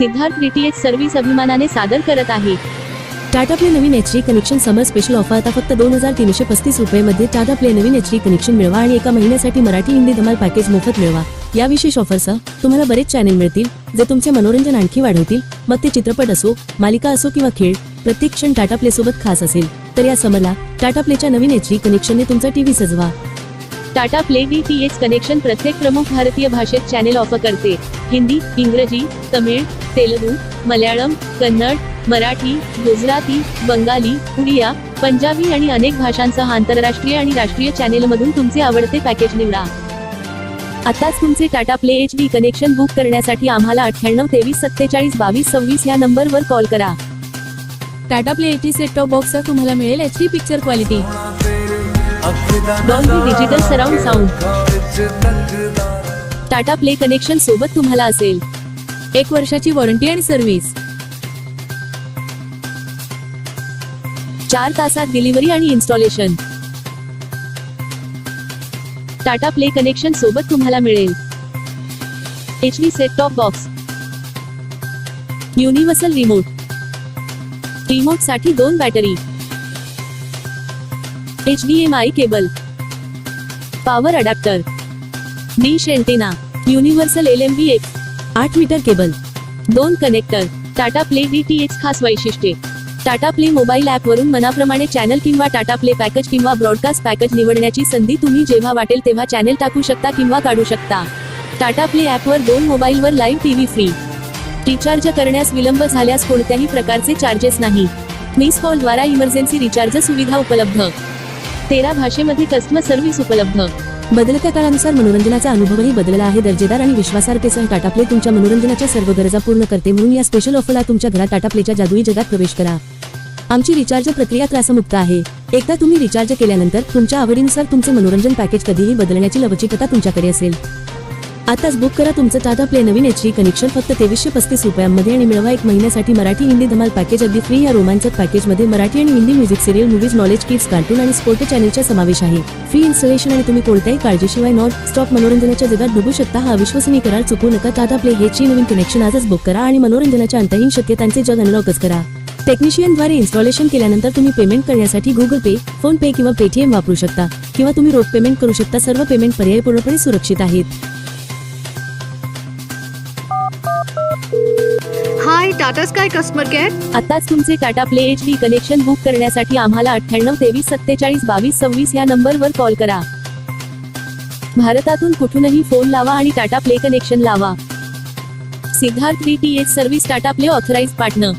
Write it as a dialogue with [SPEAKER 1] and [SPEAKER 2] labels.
[SPEAKER 1] Siddharth DTH service अभिमानाने सादर करत आहे।
[SPEAKER 2] टाटा प्ले नवीन HD कनेक्शन समर स्पेशल ऑफर आता फक्त 2335 रुपये टाटा प्ले नवीन HD कनेक्शन मिळवा आणि एका महिन्यासाठी मराठी हिंदी धमाल पॅकेज मोफत मिळवा। या विशेष ऑफरसह तुम्हाला बरेच चॅनेल मिळतील जे तुमचे मनोरंजन आणखी वाढवतील, मग ते चित्रपट असो, मालिका असो किंवा खेळ, प्रत्येक क्षण टाटा प्ले सोबत खास असेल। तर या समरला टाटा प्लेच्या नवीन HD कनेक्शनने तुमचा टीव्ही सजवा।
[SPEAKER 1] टाटा प्ले डीटीएच कनेक्शन प्रत्येक प्रमुख भारतीय भाषेत चॅनेल ऑफर करते। हिंदी, इंग्रजी, तमिळ, तेलुगू, मल्याळम, कन्नड, मराठी, गुजराती, बंगाली, उडिया, पंजाबी आणि अनेक भाषांसह आंतरराष्ट्रीय आणि राष्ट्रीय चॅनेलमधून तुमचे आवडते पॅकेज निवडा। आताच तुमचे Tata play HD connection book करण्यासाठी आम्हाला 98 23 47 22 26 या नंबरवर कॉल करा।
[SPEAKER 2] Tata play HD set top बॉक्सचा तुम्हाला मिळेल HD picture quality,
[SPEAKER 1] Dolby digital surround sound. Tata play connection सोबत तुम्हाला असेल
[SPEAKER 2] 1 वर्षाची वॉरंटी आणि सर्व्हिस,
[SPEAKER 1] 4 तासात डिलिव्हरी आणि इन्स्टॉलेशन। टाटा प्ले कनेक्शन सोबत तुम्हाला मिळेल HD set top box, universal remote साठी 2 battery, HDMI cable, power adapter, dish antenna, universal LMVX,
[SPEAKER 2] 8 metre cable,
[SPEAKER 1] 2 connector. Tata play DTH खास वैशिष्ट्ये। टाटा प्ले मोबाईल ऍप वरून मनाप्रमाणे चॅनल किंवा टाटा प्ले पॅकेज किंवा ब्रॉडकास्ट पॅकेज निवडण्याची संधी। तुम्ही जेव्हा वाटेल तेव्हा चॅनल टाकू शकता किंवा काढू शकता। टाटा प्ले ऍपवर 2 मोबाईलवर लाईव्ह टीव्ही फ्री। रिचार्ज करण्यास विलंब झाल्यास कोणत्याही प्रकारचे चार्जेस नाही। मिस कॉल द्वारा इमर्जन्सी रिचार्ज सुविधा उपलब्ध। 13 भाषेमध्ये कस्टमर सर्व्हिस उपलब्ध।
[SPEAKER 2] बदलत्या काळानुसार मनोरंजनाचा अनुभवही बदलला आहे। दर्जेदार आणि विश्वासार्हतेसह टाटा प्ले तुमच्या मनोरंजनाच्या सर्व गरजा पूर्ण करते, म्हणून या स्पेशल ऑफरला तुमच्या घरात टाटा प्लेच्या जादुई जगात प्रवेश करा। आमची रिचार्ज प्रक्रिया त्रासमुक्त आहे। एकदा तुम्ही रिचार्ज केल्यानंतर तुमच्या आवडीनुसार तुमचे मनोरंजन पॅकेज कधीही बदलण्याची लवचिकता तुमच्याकडे असेल। आताच बुक करा तुमचं टाटा प्ले नवीन HD कनेक्शन फक्त 2335 रुपयांमध्ये आणि मिळवा 1 महिन्यासाठी मराठी हिंदी धमाल पॅकेज अगदी फ्री। या रोमांचक पॅकेजमध्ये मराठी आणि Hindi music, serial, movies, knowledge, kids, cartoon आणि स्पोर्ट चॅनलचा समावेश आहे। फ्री इन्स्टॉलेशन आणि तुम्ही कोणत्याही काळजीशिवाय नॉन स्टॉप मनोरंजनाच्या जगात डुबू शकता। हा अविश्वसनीय करार चुकू नका। टाटा प्ले HD नवीन कनेक्शन आजच बुक करा आणि मनोरंजनाच्या अंतहीन शक्यतांचे जग अनलॉकच करा। टेक्निशियनद्वारे इन्स्टॉलेशन केल्यानंतर तुम्ही पेमेंट करण्यासाठी गुगल पे, फोन पे किंवा पेटीएम वापरू शकता किंवा तुम्ही रोख पेमेंट करू शकता। सर्व पेमेंट पर्याय पूर्णपणे सुरक्षित आहेत।
[SPEAKER 3] हाय टाटा स्काय कस्टमर केअर।
[SPEAKER 1] आताच तुमचे Tata play HD connection book करण्यासाठी आम्हाला 98 23 47 22 26 या नंबरवर कॉल करा। भारतातून कुठूनही फोन लावा आणि टाटा प्ले कनेक्शन लावा। Siddharth DTH service Tata play authorised partner.